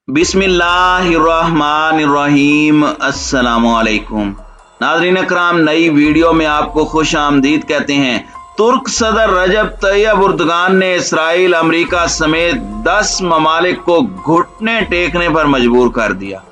बिस्मिल्लाहिर्रहमानिर्रहीम। अस्सलामुअलैकुम नाज़रीन अकराम, नई वीडियो में आपको खुश आमदीद कहते हैं। तुर्क सदर रजब तैयब उर्दगान ने इसराइल, अमेरिका समेत 10 ममालिक को घुटने टेकने पर मजबूर कर दिया।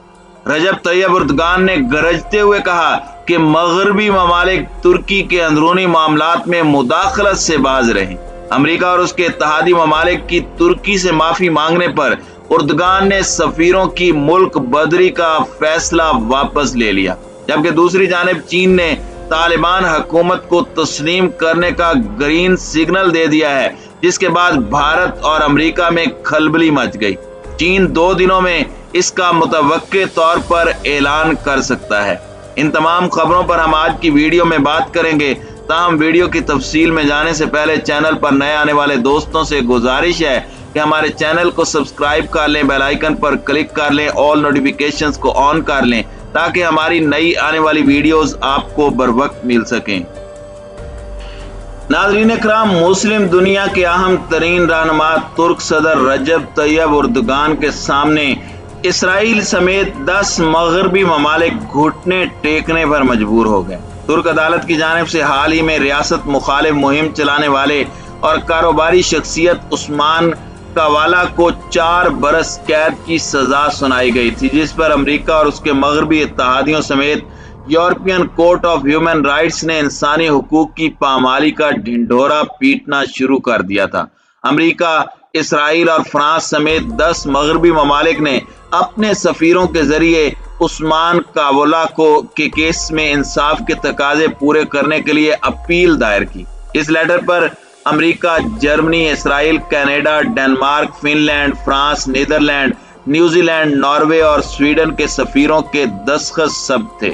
रजब तैयब उर्दगान ने गरजते हुए कहा कि मगरबी ममालिक तुर्की के अंदरूनी मामलात में मुदाखलत से बाज रहें। अमेरिका और उसके इत्तेहादी ममालिक की तुर्की से माफी मांगने पर उर्दगान ने सफीरों की मुल्क बदरी का फैसला वापस ले लिया, जबकि दूसरी जानिब चीन ने तालिबान हुकूमत को तस्लीम करने का ग्रीन सिग्नल दे दिया है, जिसके बाद भारत और अमेरिका में खलबली मच गई। चीन 2 दिनों में इसका मुतवक्के तौर पर ऐलान कर सकता है। इन तमाम खबरों पर हम आज की वीडियो में बात करेंगे। ताहम वीडियो की तफसील में जाने से पहले चैनल पर नए आने वाले दोस्तों से गुजारिश है कि हमारे चैनल को सब्सक्राइब कर लें, बेल आइकन पर क्लिक कर लें, ऑल नोटिफिकेशंस को ऑन कर लें ताकि हमारी नई आने वाली वीडियोस आपको बर वक्त मिल सकें। नाज़रीन इकराम, मुस्लिम दुनिया के अहम तरीन रहनुमा तुर्क सदर रजब तैयब उर्दगान के सामने इसराइल समेत 10 मगरबी ममालिक घुटने टेकने पर मजबूर हो गए। तुर्क अदालत की जानिब से हाल ही में रियासत मुखालिफ मुहिम चलाने वाले और कारोबारी शख्सियत उस्मान कावाला को 4 बरस कैद की सजा सुनाई गई थी, जिस पर अमेरिका और उसके मगरबी इत्तेहादियों समेत European court of human rights ने इंसानी हुकूक की पामाली का ढिंढोरा पीटना शुरू कर दिया था। अमेरिका, इसराइल और फ्रांस समेत 10 मगरबी ममालिक ने अपने सफीरों के जरिए उस्मान कावाला के केस में इंसाफ के तकाजे पूरे करने के लिए अपील दायर की। इस लेटर पर America, Germany, Israel, Canada, Denmark, Finland, France, Netherland, New Zealand, Norway और स्वीडन के सफीरों के दस्तखत सब थे।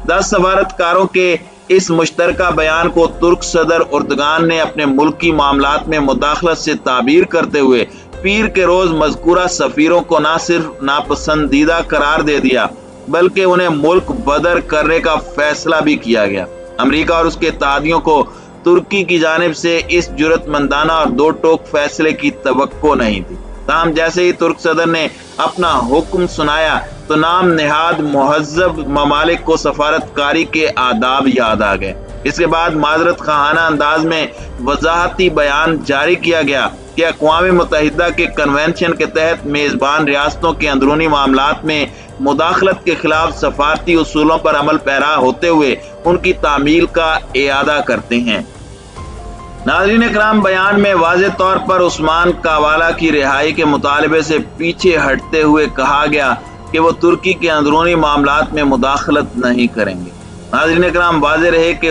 10 सफारतकारों के इस मुश्तरका बयान को तुर्क सदर उर्दगान ने अपने मुल्की मामलात में मुदाखलत से ताबीर करते हुए पीर के रोज मज़कूरा सफीरों को न सिर्फ नापसंदीदा करार दे दिया, बल्कि उन्हें मुल्क बदर करने का फैसला भी किया गया। अमेरिका और उसके इत्तेहादियों को तुर्की की जानिब से इस जुर्रतमंदाना और दो टोक फैसले की तवक्को नहीं थी। ताहम जैसे ही तुर्क सदर ने अपना हुक्म सुनाया तो नाम नेहाद मुहज्जब ममालिक को सफारतकारी के आदाब याद आ गए। इसके बाद माजरत खाना अंदाज में वजाहती बयान जारी किया गया कि अक़वाम मुत्तहिदा के कन्वेंशन के तहत मेजबान रियासतों के अंदरूनी मामलात में मुदाखलत के खिलाफ सफारती उसूलों पर अमल पैरा होते हुए उनकी तामील का इयादा करते हैं। नाज़रीन इकराम, बयान में वाज़ेह तौर पर उस्मान कावाला की रिहाई के मुतालबे से पीछे हटते हुए कहा गया कि वो तुर्की के अंदरूनी मामलात में मुदाखलत नहीं करेंगे। नाज़रीन इकराम, वाज़ेह रहे कि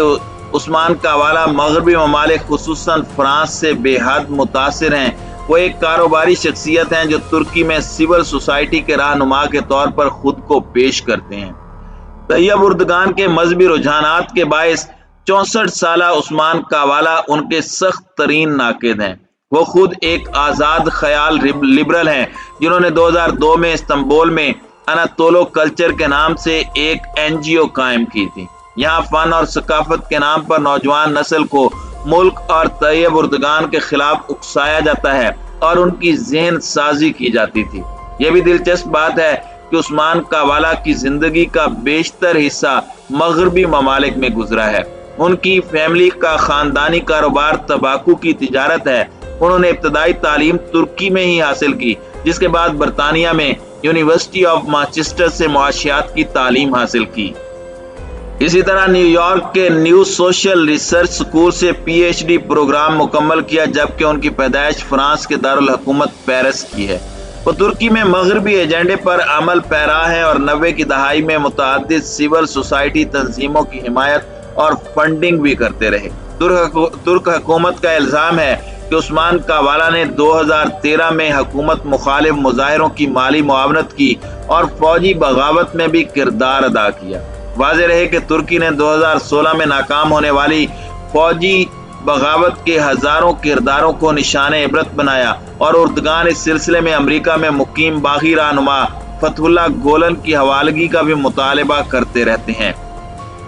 उस्मान कावाला मगरबी ममालिक खुसूसन फ्रांस से बेहद मुतासिर हैं। वो एक कारोबारी शख्सियत हैं जो तुर्की में सिविल सोसाइटी के रहनुमा के तौर पर खुद को पेश करते हैं। तैयब उर्दगान के मजहबी रुझानात के बायस 64 साला उस्मान कावाला उनके सख्त तरीन नाकिद हैं। वो खुद एक आज़ाद ख्याल लिबरल हैं, जिन्होंने 2002 में इस्तांबुल में अनातोलो कल्चर के नाम से एक NGO कायम की थी। यहाँ फन और सकाफत के नाम पर नौजवान नस्ल को मुल्क और तैयब उर्दगान के खिलाफ उकसाया जाता है और उनकी ज़हन साजी की जाती थी। यह भी दिलचस्प बात है कि उस्मान कावाला की जिंदगी का बेशतर हिस्सा मगरबी ममालिक में गुजरा है। उनकी फैमिली का खानदानी कारोबार तंबाकू की तिजारत है। उन्होंने इब्तदाई तालीम तुर्की में ही हासिल की, जिसके बाद बरतानिया में यूनिवर्सिटी ऑफ मैनचेस्टर से मुआशियात की तालीम हासिल की। इसी तरह न्यूयॉर्क के न्यू सोशल रिसर्च स्कूल से PhD प्रोग्राम मुकम्मल किया, जबकि उनकी पैदाइश फ्रांस के दारुल हुकूमत पेरिस की है। वो तुर्की में मगरबी एजेंडे पर अमल पैरा है और 90 की दहाई में मुतअद्दिद सिविल सोसाइटी तंजीमों की हिमायत और फंडिंग भी करते रहे। तुर्क हुकूमत का इल्जाम है कि उस्मान कावाला ने 2013 में हुकूमत मुखालिफ मुजाहिरों की माली मुआवनत की और फौजी बगावत में भी किरदार अदा किया। वाज़ेह रहे कि तुर्की ने 2016 में नाकाम होने वाली फौजी बगावत के हजारों किरदारों को निशाने इबरत बनाया और उर्दगान इस सिलसिले में अमेरिका में मुकीम बागी रहनुमा फतहुल्लाह गोलन की हवालगी का भी मुतालबा करते रहते हैं।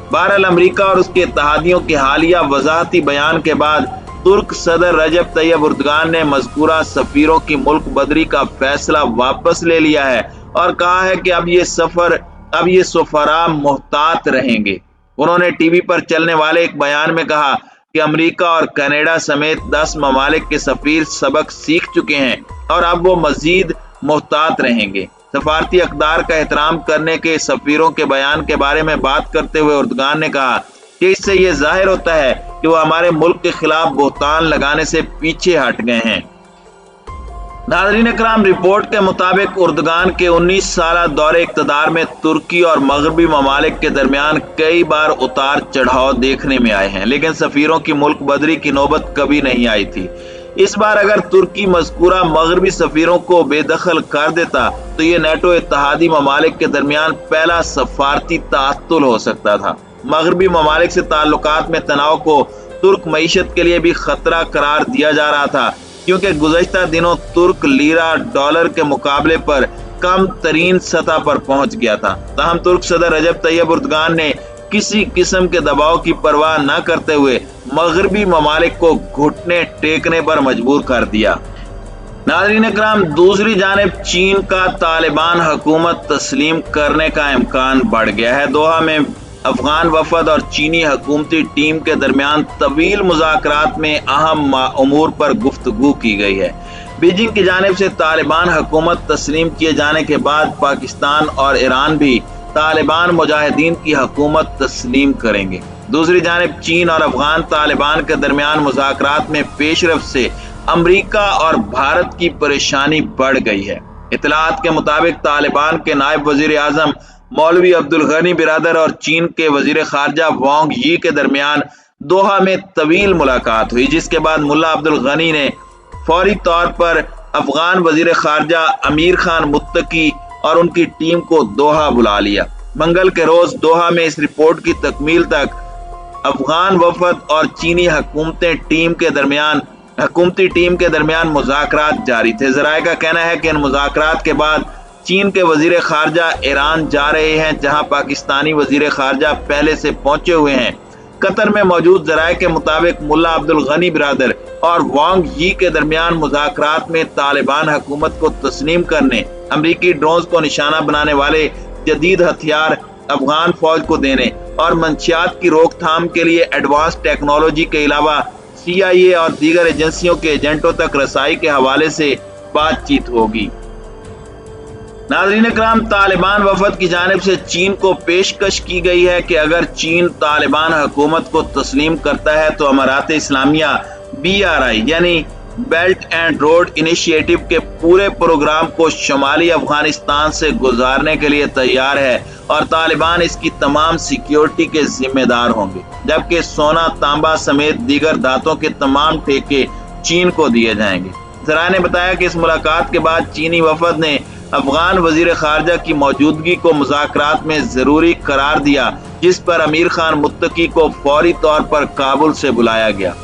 बहरहाल, अमेरिका और उसके इत्तेहादियों के हालिया वजाहती बयान के बाद तुर्क सदर रजब तैयब एर्दोगान ने मज़कूरा सफीरों की मुल्क बदरी का फैसला वापस ले लिया है और कहा है कि अब ये सफरा मोहतात रहेंगे। उन्होंने टीवी पर चलने वाले एक बयान में कहा कि अमेरिका और कनाडा समेत 10 ममालिक के सफीर सबक सीख चुके हैं और अब वो मजीद मोहतात रहेंगे। सफारती अक़दार का एहतराम करने के सफीरों के बयान के बारे में बात करते हुए एर्दोगान ने कहा कि इससे ये जाहिर होता है कि वो हमारे मुल्क के खिलाफ बोहतान लगाने से पीछे हट गए हैं। नाज़रीन इकराम, रिपोर्ट के मुताबिक एर्दोगान के 19 साला दौरे इक़्तिदार में तुर्की और मगरबी ममालिक के दरमियान कई बार उतार चढ़ाव देखने में आए हैं, लेकिन सफीरों की मुल्क बदरी की नौबत कभी नहीं आई थी। इस बार अगर तुर्की मज़कूरा मगरबी सफीरों को बेदखल कर देता तो ये नेटो इत्तेहादी ममालिक के दरमियान पहला सफारती ताअत्तुल हो सकता था। मगरबी ममालिक से ताल्लुकात में तनाव को तुर्क मईशत के लिए भी खतरा करार दिया जा रहा था, क्योंकि गुज़श्ता दिनों तुर्क लीरा डॉलर के मुकाबले पर कम तरीन सतह पर पहुंच गया था। ताहम तुर्क सदर रजब तैयब एर्दोगान ने किसी किस्म के दबाव की परवाह न करते हुए मगरबी ममालिक को घुटने टेकने पर मजबूर कर दिया। नाज़रीन इकराम, दूसरी जानिब चीन का तालिबान हुकूमत तस्लीम करने का इम्कान बढ़ गया है। दोहा में अफगान वफद और चीनी हुकूमती टीम के दरमियान तवील मुज़ाकरात में अहम उमूर पर गुफ्तगू की गई है। बीजिंग की जानिब से तालिबान हुकूमत तस्लीम किए जाने के बाद पाकिस्तान और ईरान भी तालिबान मुजाहिदीन की हुकूमत तस्लीम करेंगे। दूसरी जानिब चीन और अफगान तालिबान के दरमियान मुज़ाकरात में पेशरफ्त से अमरीका और भारत की परेशानी बढ़ गई है। इत्तलाआत के मुताबिक तालिबान के नायब वजीर आज़म मौलवी अब्दुल गनी बिरादर और चीन के वजीर खारजा वांग यी के दरमियान दोहा में तवील मुलाकात हुई, जिसके बाद मुल्ला अब्दुल गनी ने फौरी तौर पर अफगान वजीर खारजा अमीर खान मुत्तकी और उनकी टीम को दोहा बुला लिया। मंगल के रोज दोहा में इस रिपोर्ट की तकमील तक अफगान वफद और चीनी हुकूमती टीम के दरमियान मुज़ाकरात जारी थे। ज़राए का कहना है कि इन मुज़ाकरात के बाद चीन के वजीर खारजा ईरान जा रहे हैं, जहां पाकिस्तानी वजीर खारजा पहले से पहुंचे हुए हैं। कतर में मौजूद ज़राए के मुताबिक मुल्ला अब्दुल गनी बिरादर और वांग यी के दरमियान मुज़ाकरात में तालिबान हुकूमत को तस्लीम करने, अमरीकी ड्रोन्स को निशाना बनाने वाले जदीद हथियार अफगान फौज को देने और मंशियात की रोकथाम के लिए एडवांस टेक्नोलॉजी के अलावा CIA और दीगर एजेंसियों के एजेंटों तक रसाई के हवाले से बातचीत होगी। नाज़रीन इकराम, तालिबान वफद की जानिब से चीन को पेशकश की गई है कि अगर चीन तालिबान हुकूमत को तस्लीम करता है तो अमारात इस्लामिया BRI यानी बेल्ट एंड रोड इनिशिएटिव के पूरे प्रोग्राम को शुमाली अफगानिस्तान से गुजारने के लिए तैयार है और तालिबान इसकी तमाम सिक्योरिटी के जिम्मेदार होंगे, जबकि सोना, तांबा समेत दीगर धातों के तमाम ठेके चीन को दिए जाएंगे। ज़राए ने बताया कि इस मुलाकात के बाद चीनी वफद ने अफगान वजीर खारजा की मौजूदगी को मुज़ाकरात में जरूरी करार दिया, जिस पर अमीर खान मुत्तकी को फौरी तौर पर काबुल से बुलाया गया।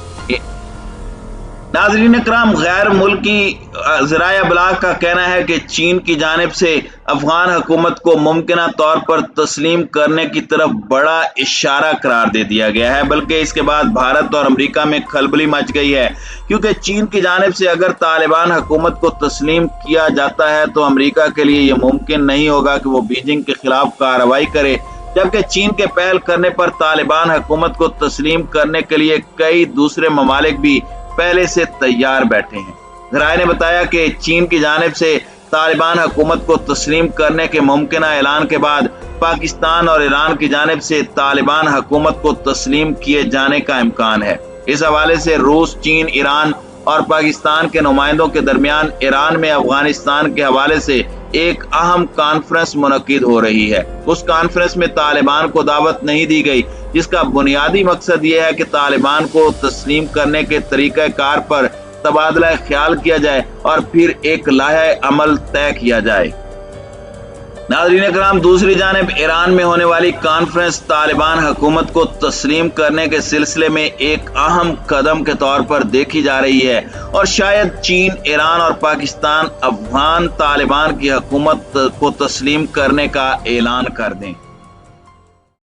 नाज़रीन इकराम, गैर मुल्की ज़राए अबलाग का कहना है कि चीन की जानिब से अफगान हुकूमत को मुमकिना तौर पर तस्लीम करने की तरफ बड़ा इशारा करार दे दिया गया है, बल्कि इसके बाद भारत और अमेरिका में खलबली मच गई है, क्योंकि चीन की जानिब से अगर तालिबान हुकूमत को तस्लीम किया जाता है तो अमेरिका के लिए यह मुमकिन नहीं होगा कि वो बीजिंग के खिलाफ कार्रवाई करे, जबकि चीन के पहल करने पर तालिबान हुकूमत को तस्लीम करने के लिए कई दूसरे ममालिक भी पहले से तैयार बैठे हैं। ज़राए ने बताया कि चीन की जानिब से तालिबान हुकूमत को तस्लीम करने के मुमकिन ऐलान के बाद पाकिस्तान और ईरान की जानिब से तालिबान हुकूमत को तस्लीम किए जाने का इम्कान है। इस हवाले से रूस, चीन, ईरान और पाकिस्तान के नुमाइंदों के दरमियान ईरान में अफगानिस्तान के हवाले से एक अहम कॉन्फ्रेंस मुनक्किद हो रही है। उस कॉन्फ्रेंस में तालिबान को दावत नहीं दी गई, जिसका बुनियादी मकसद यह है कि तालिबान को तस्लीम करने के तरीक़ा कार पर तबादला ख्याल किया जाए और फिर एक लाहे अमल तय किया जाए। नाज़रीन इकराम, दूसरी जानिब ईरान में होने वाली कॉन्फ्रेंस तालिबान हुकूमत को तस्लीम करने के सिलसिले में एक अहम कदम के तौर पर देखी जा रही है और शायद चीन, ईरान और पाकिस्तान अफगान तालिबान की हुकूमत को तस्लीम करने का ऐलान कर दें।